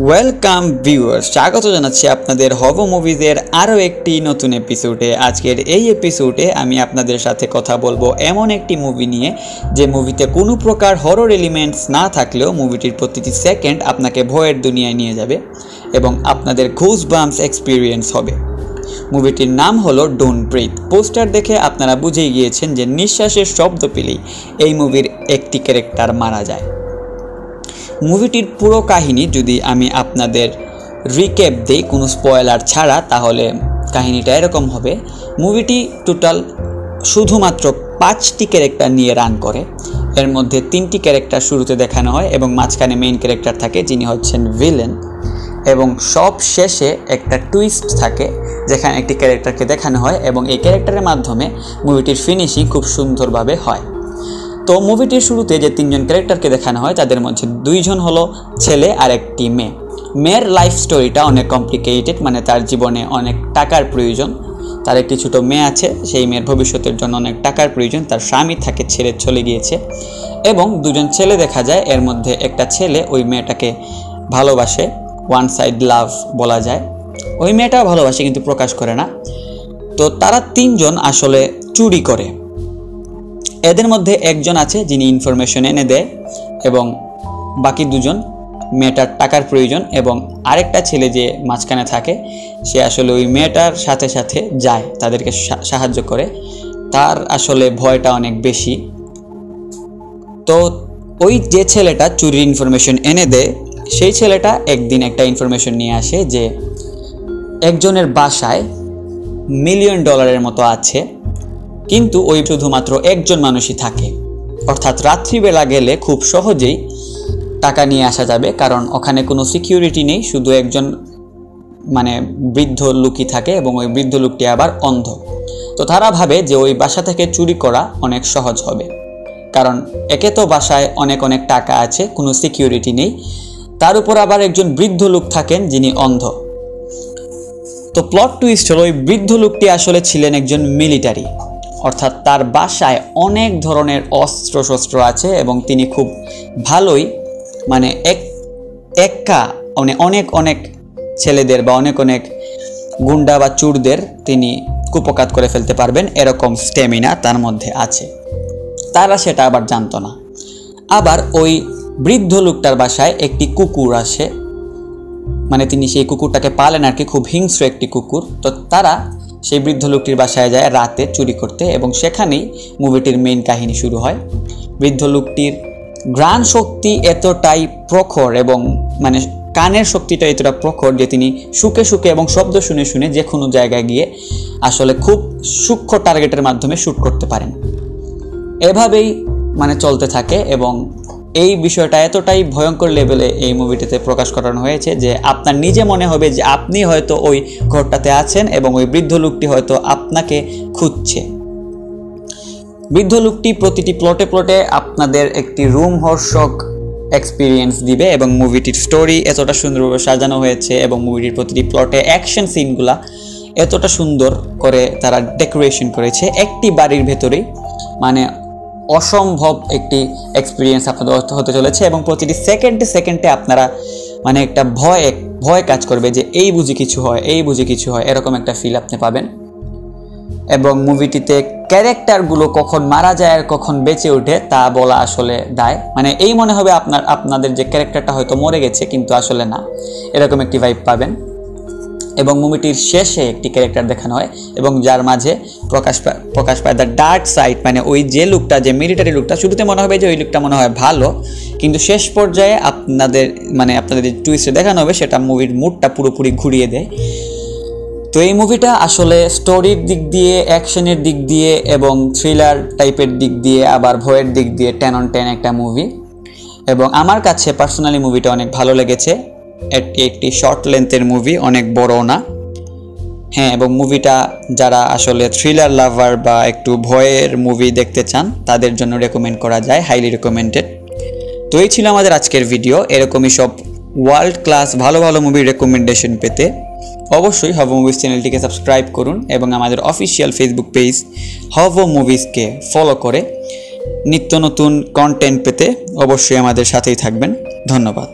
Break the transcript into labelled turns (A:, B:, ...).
A: Welcome viewers, স্বাগত জানাচ্ছি আপনাদের হব মুভিজের আরও একটি নতুন এপিসোডে। আজকের এই এপিসোডে আমি আপনাদের সাথে কথা বলবো এমন একটি মুভি নিয়ে যে মুভিতে কোনো প্রকার হরর এলিমেন্টস না থাকলেও মুভিটির প্রতিটি সেকেন্ড আপনাকে ভয়ের দুনিয়ায় নিয়ে যাবে এবং আপনাদের গুজবাম্পস এক্সপিরিয়েন্স হবে। মুভিটির নাম হলো ডোন্ট ব্রিথ। পোস্টার দেখে আপনারা বুঝেই গিয়েছেন যে নিঃশ্বাসের শব্দ পেলেই এই মুভির একটি ক্যারেক্টার মারা যায়। মুভিটির পুরো কাহিনী যদি আমি আপনাদের রিক্যাপ দিই কোনো স্পয়লার ছাড়া, তাহলে কাহিনীটা এরকম হবে। মুভিটি টোটাল শুধুমাত্র 5টি ক্যারেক্টার নিয়ে রান করে। এর মধ্যে 3টি ক্যারেক্টার শুরুতে দেখানো হয় এবং মাঝখানে মেইন ক্যারেক্টার থাকে যিনি হচ্ছেন ভিলেন, এবং সব শেষে একটা টুইস্ট থাকে যেখানে একটি ক্যারেক্টারকে দেখানো হয় এবং এই ক্যারেক্টারের মাধ্যমে মুভিটির ফিনিশিং খুব সুন্দরভাবে হয়। তো মুভিটির শুরুতে যে 3জন ক্যারেক্টারকে দেখানো হয় তাদের মধ্যে 2জন হলো ছেলে আর একটি মেয়ে। মেয়ের লাইফ স্টোরিটা অনেক কমপ্লিকেটেড, মানে তার জীবনে অনেক টাকার প্রয়োজন। তার একটি ছোটো মেয়ে আছে, সেই মেয়ের ভবিষ্যতের জন্য অনেক টাকার প্রয়োজন। তার স্বামী তাকে ছেড়ে চলে গিয়েছে এবং 2জন ছেলে দেখা যায়। এর মধ্যে একটা ছেলে ওই মেয়েটাকে ভালোবাসে, ওয়ান সাইড লাভ বলা যায়। ওই মেয়েটাও ভালোবাসে কিন্তু প্রকাশ করে না। তো তারা 3জন আসলে চুরি করে। এদের মধ্যে একজন আছে যিনি ইনফরমেশন এনে দেয় এবং বাকি 2জন মেয়েটার টাকার প্রয়োজন, এবং আরেকটা ছেলে যে মাঝখানে থাকে সে আসলে ওই মেয়েটার সাথে সাথে যায়, তাদেরকে সাহায্য করে। তার আসলে ভয়টা অনেক বেশি। তো ওই যে ছেলেটা চুরির ইনফরমেশন এনে দেয় সেই ছেলেটা একদিন একটা ইনফরমেশন নিয়ে আসে যে একজনের বাসায় $1 মিলিয়ন মতো আছে, কিন্তু ওই শুধুমাত্র একজন মানুষই থাকে। অর্থাৎ রাত্রিবেলা গেলে খুব সহজেই টাকা নিয়ে আসা যাবে, কারণ ওখানে কোনো সিকিউরিটি নেই, শুধু একজন বৃদ্ধ লোকই থাকে এবং ওই বৃদ্ধ লোকটি আবার অন্ধ। তো তারা ভাবে যে ওই বাসা থেকে চুরি করা অনেক সহজ হবে, কারণ একে তো বাসায় অনেক অনেক টাকা আছে, কোনো সিকিউরিটি নেই, তার উপর আবার একজন বৃদ্ধ লোক থাকেন যিনি অন্ধ। তো প্লট টুইস্ট হলো ওই বৃদ্ধ লোকটি আসলে ছিলেন একজন মিলিটারি, অর্থাৎ তার বাসায় অনেক ধরনের অস্ত্রশস্ত্র আছে এবং তিনি খুব ভালোই অনেক অনেক ছেলেদের বা অনেক অনেক গুন্ডা বা চুরদের তিনি কুপকাত করে ফেলতে পারবেন, এরকম স্ট্যামিনা তার মধ্যে আছে। তারা সেটা আবার জানতো না। আবার ওই বৃদ্ধ লোকটার বাসায় একটি কুকুর আসে, তিনি সেই কুকুরটাকে পালেন আর কি, খুব হিংস্র একটি কুকুর। তো তারা সেই বৃদ্ধ লোকটির বাসায় যায় রাতে চুরি করতে এবং সেখানেই মুভিটির মেইন কাহিনী শুরু হয়। বৃদ্ধ লোকটির ঘ্রাণ শক্তি এতটাই প্রখর এবং কানের শক্তিটা এতটা প্রখর যে তিনি শুকে শুকে এবং শব্দ শুনে শুনে যে কোনো জায়গায় গিয়ে আসলে খুব সূক্ষ্ম টার্গেটের মাধ্যমে শ্যুট করতে পারেন। এভাবেই চলতে থাকে এবং এই বিষয়টা এতটাই ভয়ঙ্কর লেভেলে এই মুভিটিতে প্রকাশ করানো হয়েছে যে আপনার নিজে মনে হবে যে আপনি হয়তো ওই ঘরটাতে আছেন এবং ওই বৃদ্ধ লোকটি হয়তো আপনাকে খুঁজছে। বৃদ্ধ লোকটি প্রতিটি প্লটে প্লটে আপনাদের একটি রোমহর্ষক এক্সপিরিয়েন্স দিবে এবং মুভিটির স্টোরি এতটা সুন্দরভাবে সাজানো হয়েছে এবং মুভিটির প্রতিটি প্লটে অ্যাকশন সিনগুলা এতটা সুন্দর করে তারা ডেকোরেশন করেছে। একটি বাড়ির ভেতরেই অসম্ভব একটি এক্সপিরিয়েন্স আপনাদের হতে চলেছে এবং প্রতিটি সেকেন্ডে আপনারা একটা ভয় কাজ করবে যে এই বুঝি কিছু হয়, এরকম একটা ফিল আপনি পাবেন। এবং মুভিটিতে ক্যারেক্টারগুলো কখন মারা যায় আর কখন বেঁচে ওঠে তা বলা আসলে দায়। এই মনে হবে আপনাদের যে ক্যারেক্টারটা হয়তো মরে গেছে কিন্তু আসলে না, এরকম একটি ভাইব পাবেন। এবং মুভিটির শেষে একটি ক্যারেক্টার দেখানো হয় এবং যার মাঝে প্রকাশ পায় দ্য ডার্ক সাইড, ওই যে লোকটা, যে মিলিটারি লোকটা, শুরুতে মনে হবে যে ওই লোকটা মনে হয় ভালো, কিন্তু শেষ পর্যায়ে আপনাদের যে টুইস্টে দেখানো হবে সেটা মুভির মুডটা পুরোপুরি ঘুরিয়ে দেয়। তো এই মুভিটা আসলে স্টোরির দিক দিয়ে, অ্যাকশনের দিক দিয়ে এবং থ্রিলার টাইপের দিক দিয়ে, আবার ভয়ের দিক দিয়ে 10 on 10 একটা মুভি। এবং আমার কাছে পার্সোনালি মুভিটা অনেক ভালো লেগেছে। একটি শর্ট লেন্থের মুভি, অনেক বড় না। হ্যাঁ, এবং মুভিটা যারা আসলে থ্রিলার লাভার বা একটু ভয়ের মুভি দেখতে চান তাদের জন্য রেকমেন্ড করা যায়, হাইলি রেকমেন্ডেড। তো এই ছিল আমাদের আজকের ভিডিও। এরকমই সব ওয়ার্ল্ড ক্লাস ভালো ভালো মুভির রেকমেন্ডেশন পেতে অবশ্যই হব মুভিজ চ্যানেলটিকে সাবস্ক্রাইব করুন এবং আমাদের অফিসিয়াল ফেসবুক পেজ হব মুভিজকে ফলো করে নিত্য নতুন কন্টেন্ট পেতে অবশ্যই আমাদের সাথেই থাকবেন। ধন্যবাদ।